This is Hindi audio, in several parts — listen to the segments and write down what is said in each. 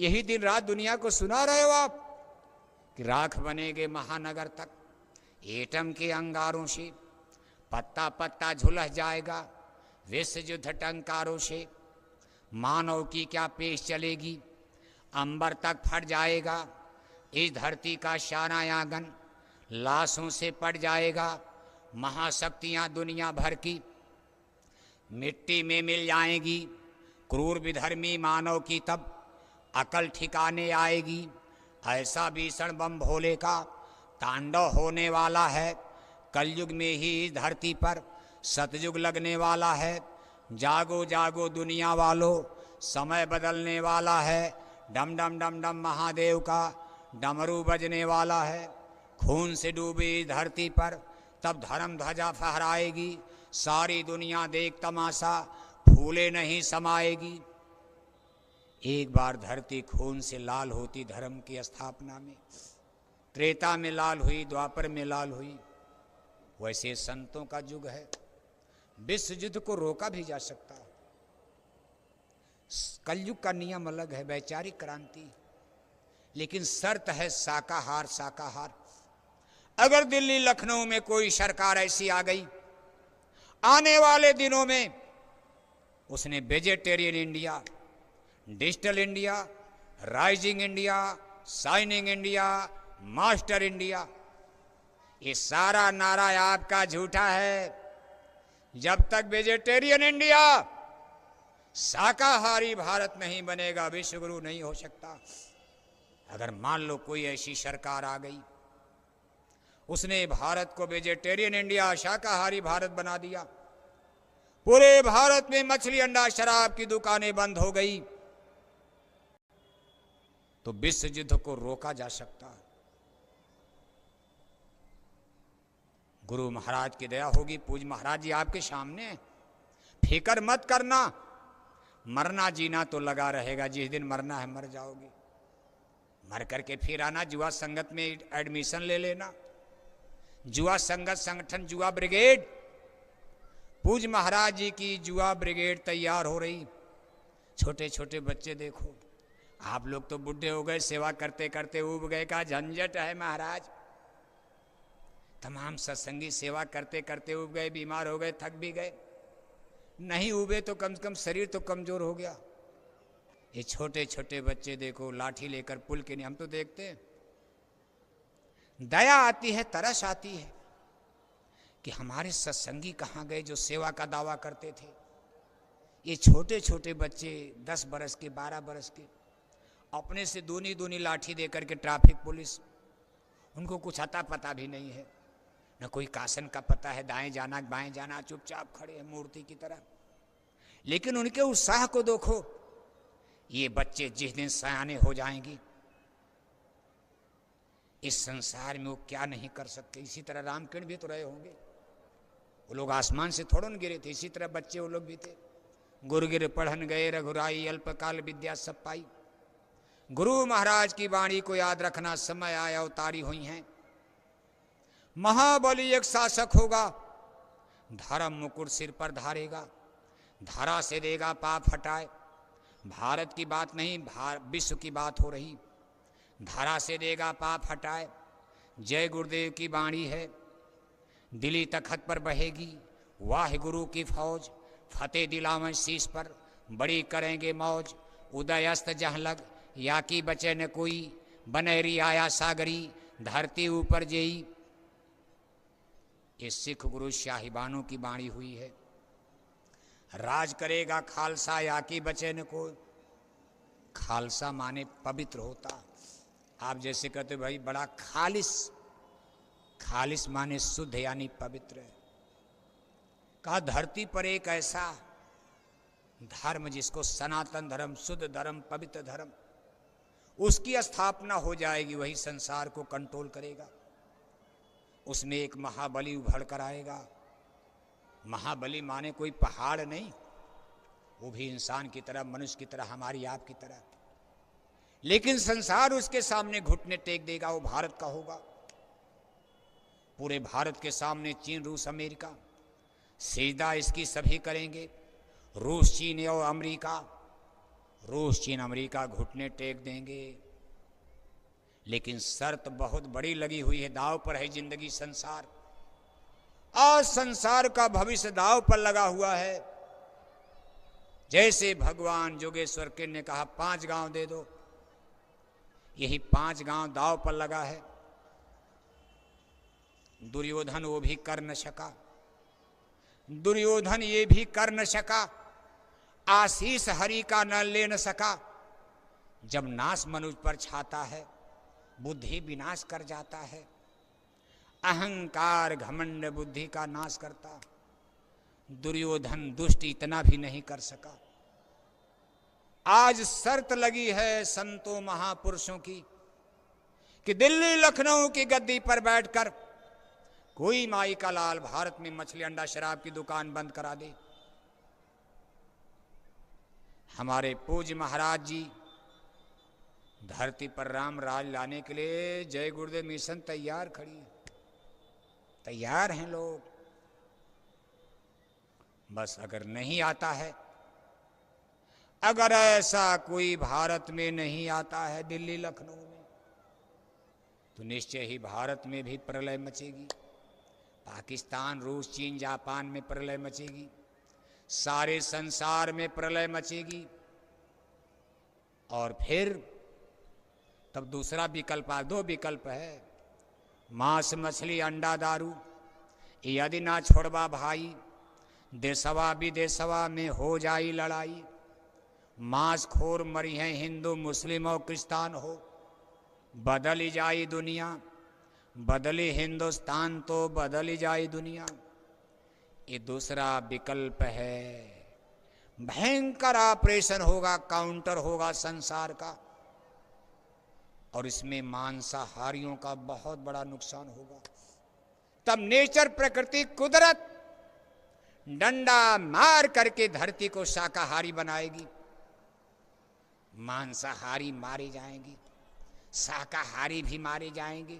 यही दिन रात दुनिया को सुना रहे हो आप कि राख बनेगे महानगर तक, एटम के अंगारों से पत्ता पत्ता झुलस जाएगा, विश्व युद्ध टंकारों से मानव की क्या पेश चलेगी, अंबर तक फट जाएगा इस धरती का शानायागन, लाशों से पड़ जाएगा महाशक्तियां दुनिया भर की, मिट्टी में मिल जाएंगी क्रूर विधर्मी मानव की, तब अकल ठिकाने आएगी। ऐसा भीषण बम भोले का तांडव होने वाला है, कलयुग में ही इस धरती पर सतयुग लगने वाला है। जागो जागो दुनिया वालों, समय बदलने वाला है। डम डम डम डम महादेव का डमरू बजने वाला है। खून से डूबी धरती पर तब धर्म ध्वजा फहराएगी, सारी दुनिया देख तमाशा फूले नहीं समाएगी। एक बार धरती खून से लाल होती धर्म की स्थापना में, त्रेता में लाल हुई, द्वापर में लाल हुई। वैसे संतों का युग है, विश्व युद्ध को रोका भी जा सकता है। कलयुग का नियम अलग है, वैचारिक क्रांति, लेकिन शर्त है शाकाहार शाकाहार। अगर दिल्ली लखनऊ में कोई सरकार ऐसी आ गई, आने वाले दिनों में उसने vegetarian India, digital India, rising India, shining India, master India, ये सारा नारा आपका झूठा है। जब तक वेजिटेरियन इंडिया, शाकाहारी भारत नहीं बनेगा, विश्वगुरु नहीं हो सकता। अगर मान लो कोई ऐसी सरकार आ गई, उसने भारत को वेजिटेरियन इंडिया, शाकाहारी भारत बना दिया, पूरे भारत में मछली अंडा शराब की दुकानें बंद हो गई, तो विश्व युद्ध को रोका जा सकता है। गुरु महाराज की दया होगी, पूज महाराज जी आपके सामने, फिक्र मत करना, मरना जीना तो लगा रहेगा, जिस दिन मरना है मर जाओगे, मर करके फिर आना, जुआ संगत में एडमिशन ले लेना, जुआ संगत संगठन जुआ ब्रिगेड, पूज महाराज जी की जुआ ब्रिगेड तैयार हो रही। छोटे छोटे बच्चे देखो, आप लोग तो बुढ़े हो गए, सेवा करते करते उब गए, का झंझट है महाराज। तमाम सत्संगी सेवा करते करते उब गए, बीमार हो गए, थक भी गए, नहीं उबे तो कम से कम शरीर तो कमजोर हो गया। ये छोटे छोटे बच्चे देखो लाठी लेकर पुल के, नहीं हम तो देखते हैं, दया आती है, तरस आती है कि हमारे सत्संगी कहाँ गए जो सेवा का दावा करते थे। ये छोटे छोटे बच्चे 10 बरस के, 12 बरस के, अपने से दूनी दूनी लाठी देकर के ट्रैफिक पुलिस, उनको कुछ अता पता भी नहीं है, न कोई कासन का पता है, दाएं जाना बाएं जाना, चुपचाप खड़े हैं मूर्ति की तरह। लेकिन उनके उत्साह को देखो, ये बच्चे जिस दिन सयाने हो जाएंगी, इस संसार में वो क्या नहीं कर सकते। इसी तरह रामकिरण भी तो रहे होंगे, वो लोग आसमान से थोड़न गिरे थे, इसी तरह बच्चे वो लोग भी थे। गुरुगिर पढ़न गए रघुराई, अल्पकाल विद्या सब पाई। गुरु महाराज की वाणी को याद रखना, समय आया अवतारी हुई हैं। महाबली एक शासक होगा, धर्म मुकुट सिर पर धारेगा, धरा से देगा पाप हटाए। भारत की बात नहीं, विश्व की बात हो रही। धरा से देगा पाप हटाए, जय गुरुदेव की वाणी है। दिल्ली तखत पर बहेगी वाह गुरु की फौज, फतेह दिलावन शीश पर बड़ी करेंगे मौज। उदय अस्त जहाँ लग या की बचे न कोई, बनेरी आया सागरी धरती ऊपर जेई। ये सिख गुरु शाहिबानों की वाणी हुई है। राज करेगा खालसा या की बचे न कोई। खालसा माने पवित्र होता, आप जैसे कहते भाई बड़ा खालिस, खालिस माने शुद्ध यानी पवित्र है। कहा धरती पर एक ऐसा धर्म जिसको सनातन धर्म, शुद्ध धर्म, पवित्र धर्म, उसकी स्थापना हो जाएगी, वही संसार को कंट्रोल करेगा। उसमें एक महाबली उभर कर आएगा। महाबली माने कोई पहाड़ नहीं, वो भी इंसान की तरह, मनुष्य की तरह, हमारी आपकी तरह, लेकिन संसार उसके सामने घुटने टेक देगा। वो भारत का होगा। पूरे भारत के सामने चीन, रूस, अमेरिका सीधा इसकी सभी करेंगे। रूस, चीन और अमेरिका रूस चीन अमेरिका घुटने टेक देंगे, लेकिन शर्त बहुत बड़ी लगी हुई है, दांव पर है जिंदगी संसार। आज संसार का भविष्य दांव पर लगा हुआ है। जैसे भगवान जोगेश्वर के ने कहा 5 गांव दे दो, यही 5 गांव दांव पर लगा है। दुर्योधन वो भी कर न सका, दुर्योधन ये भी कर न सका, आशीष हरि का न ले न सका। जब नाश मनुष्य पर छाता है, बुद्धि विनाश कर जाता है। अहंकार घमंड बुद्धि का नाश करता। दुर्योधन दुष्ट इतना भी नहीं कर सका। आज शर्त लगी है संतों महापुरुषों की कि दिल्ली लखनऊ की गद्दी पर बैठकर कोई माई का लाल भारत में मछली अंडा शराब की दुकान बंद करा दे। हमारे पूज्य महाराज जी धरती पर राम राज लाने के लिए जय गुरुदेव मिशन तैयार खड़ी है, तैयार हैं लोग। बस अगर नहीं आता है, अगर ऐसा कोई भारत में नहीं आता है दिल्ली लखनऊ में, तो निश्चय ही भारत में भी प्रलय मचेगी। पाकिस्तान रूस चीन जापान में प्रलय मचेगी, सारे संसार में प्रलय मचेगी। और फिर तब दूसरा विकल्प, 2 विकल्प है, मांस मछली अंडा दारू, यदि ना छोड़वा भाई, देशवा विदेशवा में हो जाई लड़ाई। मांस खोर मरी है हिंदू मुस्लिम और क्रिस्तान हो, बदली जाई दुनिया, बदली हिंदुस्तान तो बदली जाई दुनिया। ये दूसरा विकल्प है। भयंकर ऑपरेशन होगा, काउंटर होगा संसार का, और इसमें मांसाहारियों का बहुत बड़ा नुकसान होगा। तब नेचर, प्रकृति, कुदरत डंडा मार करके धरती को शाकाहारी बनाएगी। मांसाहारी मारे जाएंगे, शाकाहारी भी मारे जाएंगे।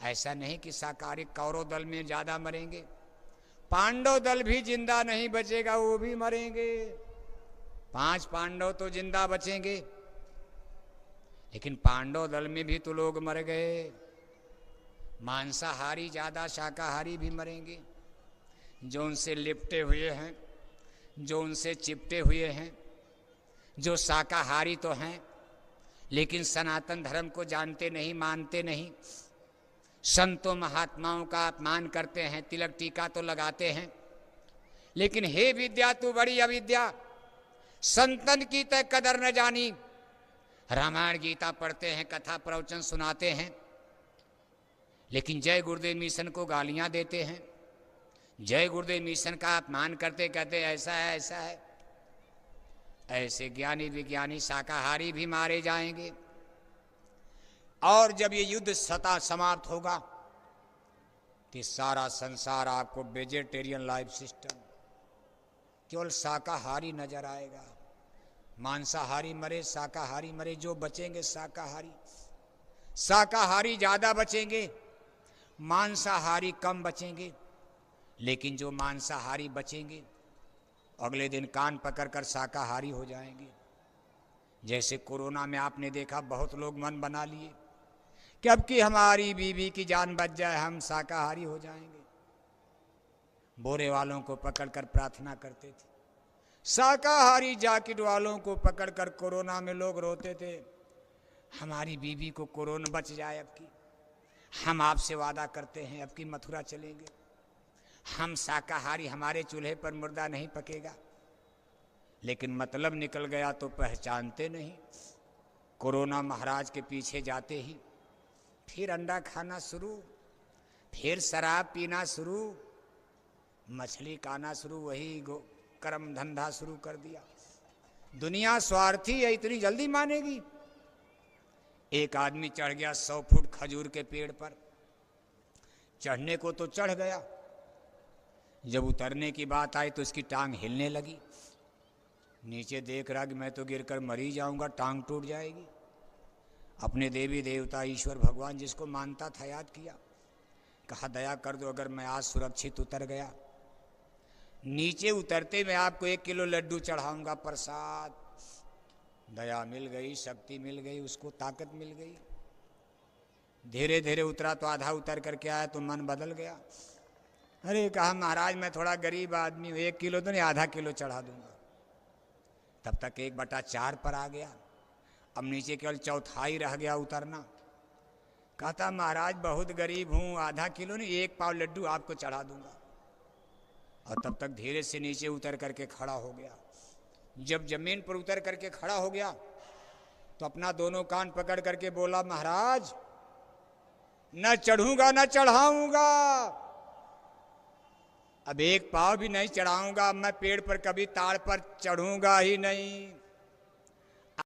ऐसा नहीं कि शाकाहारी कौरव दल में ज्यादा मरेंगे, पांडव दल भी जिंदा नहीं बचेगा, वो भी मरेंगे। 5 पांडव तो जिंदा बचेंगे, लेकिन पांडव दल में भी तो लोग मर गए। मांसाहारी ज्यादा, शाकाहारी भी मरेंगे। जो उनसे लिपटे हुए हैं, जो उनसे चिपटे हुए हैं, जो शाकाहारी तो हैं लेकिन सनातन धर्म को जानते नहीं, मानते नहीं, संतों महात्माओं का अपमान करते हैं, तिलक टीका तो लगाते हैं, लेकिन हे विद्या तू बड़ी अविद्या, संतन की तय कदर न जानी। रामायण गीता पढ़ते हैं, कथा प्रवचन सुनाते हैं, लेकिन जय गुरुदेव मिशन को गालियां देते हैं, जय गुरुदेव मिशन का अपमान करते, कहते ऐसा है ऐसा है। ऐसे ज्ञानी विज्ञानी शाकाहारी भी मारे जाएंगे। और जब ये युद्ध सता समाप्त होगा तो सारा संसार आपको वेजिटेरियन लाइफ सिस्टम, केवल शाकाहारी नजर आएगा। मांसाहारी मरे, शाकाहारी मरे, जो बचेंगे शाकाहारी। शाकाहारी ज्यादा बचेंगे, मांसाहारी कम बचेंगे। लेकिन जो मांसाहारी बचेंगे अगले दिन कान पकड़कर शाकाहारी हो जाएंगे। जैसे कोरोना में आपने देखा, बहुत लोग मन बना लिए कि अब की हमारी बीवी की जान बच जाए, हम शाकाहारी हो जाएंगे। बोरे वालों को पकड़कर प्रार्थना करते थे, शाकाहारी जैकेट वालों को पकड़कर कोरोना में लोग रोते थे, हमारी बीवी को कोरोना बच जाए अब की। हम आपसे वादा करते हैं अब की मथुरा चलेंगे, हम शाकाहारी, हमारे चूल्हे पर मुर्दा नहीं पकेगा। लेकिन मतलब निकल गया तो पहचानते नहीं। कोरोना महाराज के पीछे जाते ही फिर अंडा खाना शुरू, फिर शराब पीना शुरू, मछली खाना शुरू, वही कर्म धंधा शुरू कर दिया। दुनिया स्वार्थी है, इतनी जल्दी मानेगी? एक आदमी चढ़ गया 100 फुट खजूर के पेड़ पर, चढ़ने को तो चढ़ गया, जब उतरने की बात आई तो उसकी टांग हिलने लगी। नीचे देख रहा कि मैं तो गिरकर मर ही जाऊंगा, टांग टूट जाएगी। अपने देवी देवता ईश्वर भगवान जिसको मानता था याद किया, कहा दया कर दो, अगर मैं आज सुरक्षित उतर गया, नीचे उतरते मैं आपको 1 किलो लड्डू चढ़ाऊंगा प्रसाद। दया मिल गई, शक्ति मिल गई, उसको ताकत मिल गई। धीरे धीरे उतरा तो आधा उतर करके आया तो मन बदल गया। अरे कहा महाराज मैं थोड़ा गरीब आदमी हूँ, 1 किलो तो नहीं आधा किलो चढ़ा दूंगा। तब तक 1/4 पर आ गया। अब नीचे केवल चौथाई रह गया उतरना। कहता महाराज बहुत गरीब हूँ, आधा किलो नहीं 1 पाव लड्डू आपको चढ़ा दूंगा। और तब तक धीरे से नीचे उतर करके खड़ा हो गया। जब जमीन पर उतर करके खड़ा हो गया तो अपना दोनों कान पकड़ करके बोला महाराज न चढ़ूंगा न चढ़ाऊंगा, अब 1 पाव भी नहीं चढ़ाऊंगा, मैं पेड़ पर कभी ताड़ पर चढ़ूंगा ही नहीं।